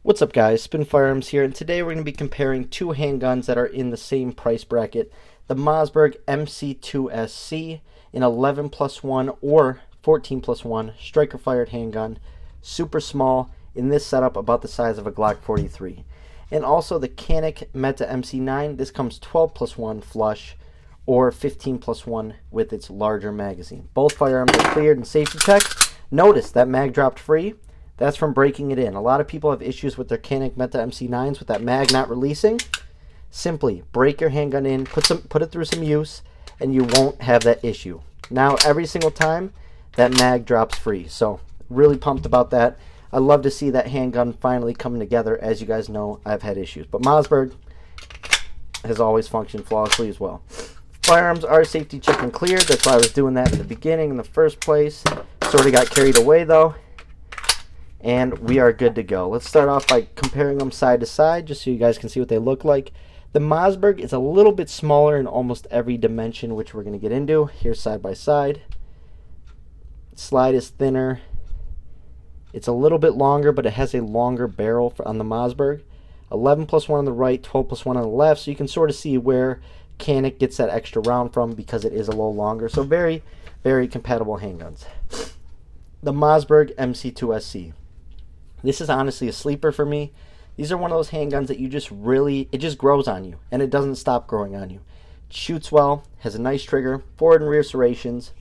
What's up guys, Spin Firearms here, and today we're going to be comparing two handguns that are in the same price bracket. The Mossberg MC2SC, an 11 plus 1 or 14 plus 1 striker fired handgun, super small, in this setup about the size of a Glock 43. And also the Canik Mete MC9, this comes 12 plus 1 flush or 15 plus 1 with its larger magazine. Both firearms are cleared and safety checked. Notice that mag dropped free. That's from breaking it in. A lot of people have issues with their Canik Mete MC9s with that mag not releasing. Simply break your handgun in, put it through some use, and you won't have that issue. Now every single time that mag drops free. So really pumped about that. I love to see that handgun finally coming together. As you guys know, I've had issues, but Mossberg has always functioned flawlessly as well. Firearms are safety checked and cleared. That's why I was doing that in the beginning in the first place. Sort of got carried away though. And we are good to go. Let's start off by comparing them side to side just so you guys can see what they look like. The Mossberg is a little bit smaller in almost every dimension, which we're going to get into. Here's side by side. Slide is thinner. It's a little bit longer, but it has a longer barrel on the Mossberg. 11 plus 1 on the right, 12 plus 1 on the left. So you can sort of see where Canik gets that extra round from because it is a little longer. So very, very compatible handguns. The Mossberg MC2SC. This is honestly a sleeper for me. These are one of those handguns that you just really, it just grows on you, and it doesn't stop growing on you. It shoots well, has a nice trigger, forward and rear serrations,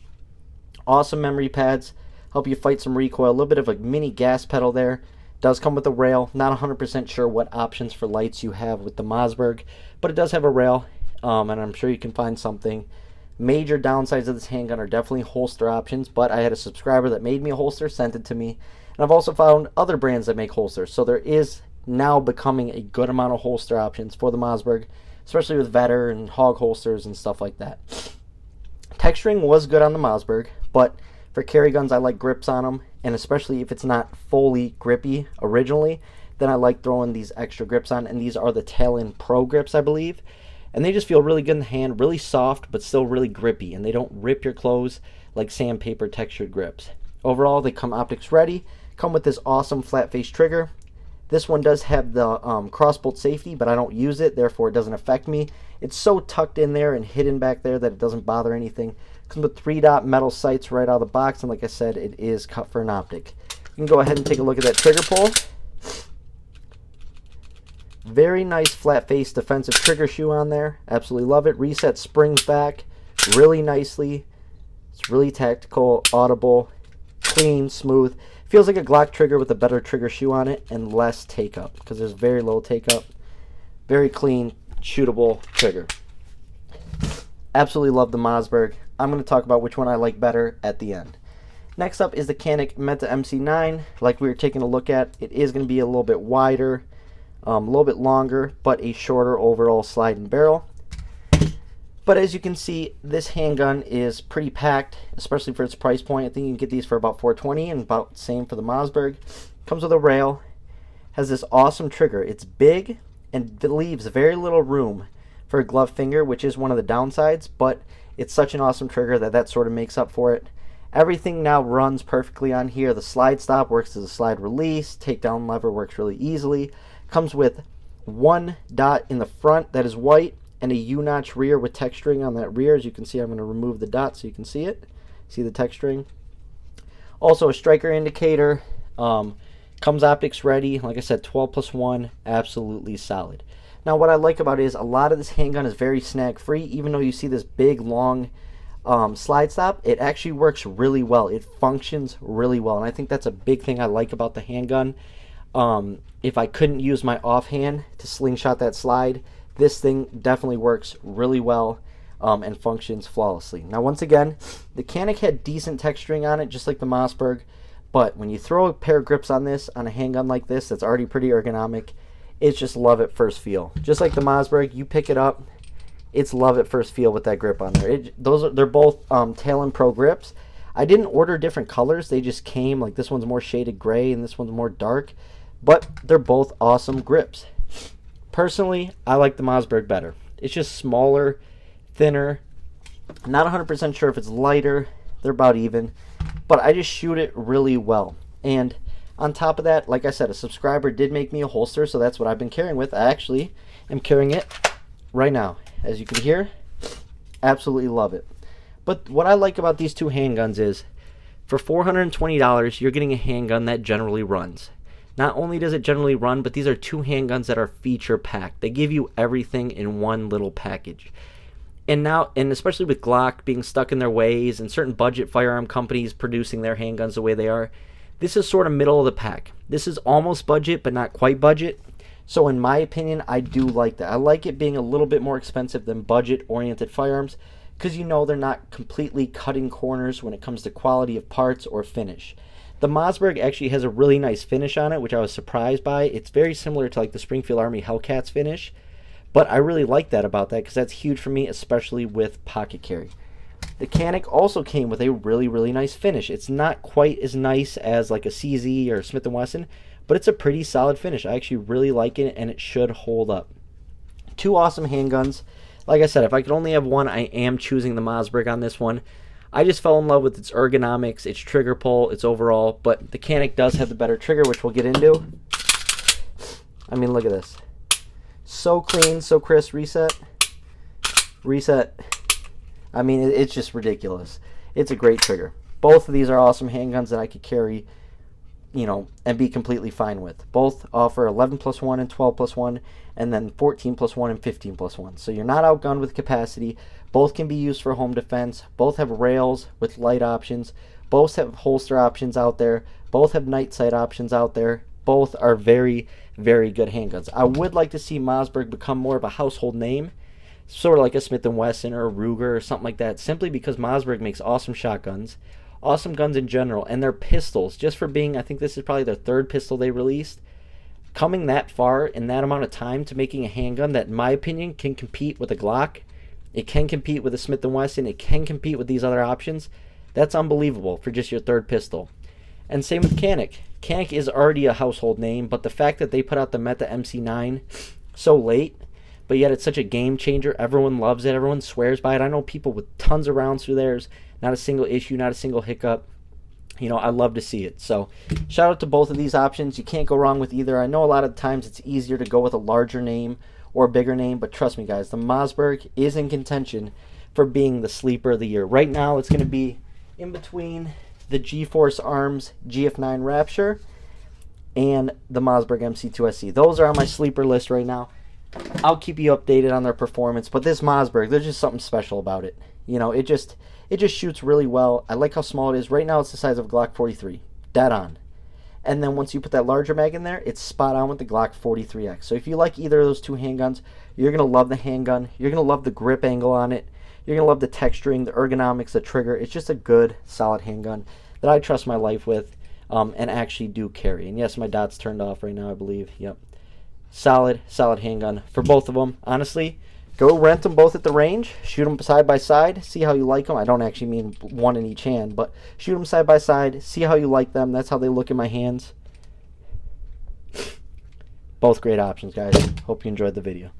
awesome memory pads, help you fight some recoil, a little bit of a mini gas pedal there. Does come with a rail. Not 100% sure what options for lights you have with the Mossberg, but it does have a rail, and I'm sure you can find something. Major downsides of this handgun are definitely holster options, but I had a subscriber that made me a holster, sent it to me. And I've also found other brands that make holsters. So there is now becoming a good amount of holster options for the Mossberg, especially with Vetter and hog holsters and stuff like that. Texturing was good on the Mossberg, but for carry guns I like grips on them, and especially if it's not fully grippy originally, then I like throwing these extra grips on, and these are the Talon Pro grips, I believe. And they just feel really good in the hand, really soft, but still really grippy, and they don't rip your clothes like sandpaper textured grips. Overall, they come optics ready, come with this awesome flat face trigger. This one does have the crossbolt safety, but I don't use it, therefore it doesn't affect me. It's so tucked in there and hidden back there that it doesn't bother anything. Comes with 3-dot metal sights right out of the box, and like I said, it is cut for an optic. You can go ahead and take a look at that trigger pull. Very nice flat face defensive trigger shoe on there. Absolutely love it. Reset springs back really nicely. It's really tactical, audible, clean, smooth. Feels like a Glock trigger with a better trigger shoe on it and less take up because there's very little take up. Very clean, shootable trigger. Absolutely love the Mossberg. I'm going to talk about which one I like better at the end. Next up is the Canik Mete MC9. Like we were taking a look at, it is going to be a little bit wider, a little bit longer, but a shorter overall slide and barrel. But as you can see, this handgun is pretty packed, especially for its price point. I think you can get these for about $420 and about the same for the Mossberg. Comes with a rail, has this awesome trigger. It's big and it leaves very little room for a glove finger, which is one of the downsides, but it's such an awesome trigger that that sort of makes up for it. Everything now runs perfectly on here. The slide stop works as a slide release. Takedown lever works really easily. Comes with 1 dot in the front that is white, and a U-notch rear with texturing on that rear. As you can see, I'm going to remove the dot so you can see it. See the texturing. Also a striker indicator. Comes optics ready. Like I said, 12 plus 1, absolutely solid. Now what I like about it is a lot of this handgun is very snag free. Even though you see this big long slide stop, it actually works really well. It functions really well, and I think that's a big thing I like about the handgun. If I couldn't use my offhand to slingshot that slide, this thing definitely works really well and functions flawlessly. Now once again, the Canik had decent texturing on it, just like the Mossberg, but when you throw a pair of grips on this, on a handgun like this that's already pretty ergonomic, it's just love at first feel. Just like the Mossberg, you pick it up, it's love at first feel with that grip on there. They're both Talon Pro grips. I didn't order different colors, they just came, like this one's more shaded gray and this one's more dark, but they're both awesome grips. Personally, I like the Mossberg better. It's just smaller, thinner. Not 100% sure if it's lighter. They're about even. But I just shoot it really well. And On top of that, like I said, a subscriber did make me a holster, so that's what I've been carrying with. I actually am carrying it right now. As you can hear, absolutely love it. But what I like about these two handguns is, for $420, you're getting a handgun that generally runs. Not only does it generally run, but these are two handguns that are feature packed. They give you everything in one little package. And now, and especially with Glock being stuck in their ways and certain budget firearm companies producing their handguns the way they are, this is sort of middle of the pack. This is almost budget, but not quite budget. So in my opinion, I do like that. I like it being a little bit more expensive than budget-oriented firearms, because you know they're not completely cutting corners when it comes to quality of parts or finish. The Mossberg actually has a really nice finish on it, which I was surprised by. It's very similar to like the Springfield Army Hellcats finish, but I really like that about that, because that's huge for me, especially with pocket carry. The Canik also came with a really, really nice finish. It's not quite as nice as like a CZ or Smith & Wesson, but it's a pretty solid finish. I actually really like it, and it should hold up. Two awesome handguns. Like I said, if I could only have one, I am choosing the Mossberg on this one. I just fell in love with its ergonomics, its trigger pull, its overall, but the Canik does have the better trigger, which we'll get into. I mean, look at this. So clean, so crisp. Reset. Reset. I mean, it's just ridiculous. It's a great trigger. Both of these are awesome handguns that I could carry, you know, and be completely fine with. Both offer 11+1 and 12+1, and then 14+1 and 15+1. So you're not outgunned with capacity. Both can be used for home defense. Both have rails with light options. Both have holster options out there. Both have night sight options out there. Both are very, very good handguns. I would like to see Mossberg become more of a household name, sort of like a Smith & Wesson or a Ruger or something like that, simply because Mossberg makes awesome shotguns, awesome guns in general, and their pistols, just for being, I think this is probably their third pistol they released, coming that far in that amount of time to making a handgun that, in my opinion, can compete with a Glock, it can compete with a Smith & Wesson, it can compete with these other options. That's unbelievable for just your third pistol. And same with Canik. Canik is already a household name, but the fact that they put out the Mete MC9 so late, but yet it's such a game changer, everyone loves it, everyone swears by it. I know people with tons of rounds through theirs, not a single issue, not a single hiccup. You know, I love to see it. So shout out to both of these options. You can't go wrong with either. I know a lot of times it's easier to go with a larger name or a bigger name, but trust me guys, the Mossberg is in contention for being the sleeper of the year. Right now it's going to be in between the G-Force Arms GF9 Rapture and the Mossberg MC2SC. Those are on my sleeper list right now. I'll keep you updated on their performance, but this Mossberg, there's just something special about it. You know, it just shoots really well. I like how small it is. Right now it's the size of a Glock 43, dead on. And then once you put that larger mag in there, it's spot on with the Glock 43X. So if you like either of those two handguns, you're going to love the handgun. You're going to love the grip angle on it. You're going to love the texturing, the ergonomics, the trigger. It's just a good, solid handgun that I trust my life with and actually do carry. And yes, my dot's turned off right now, I believe. Yep. Solid handgun for both of them. Honestly, go rent them both at the range. Shoot them side by side. See how you like them. I don't actually mean one in each hand, but shoot them side by side. See how you like them. That's how they look in my hands. Both great options, guys. Hope you enjoyed the video.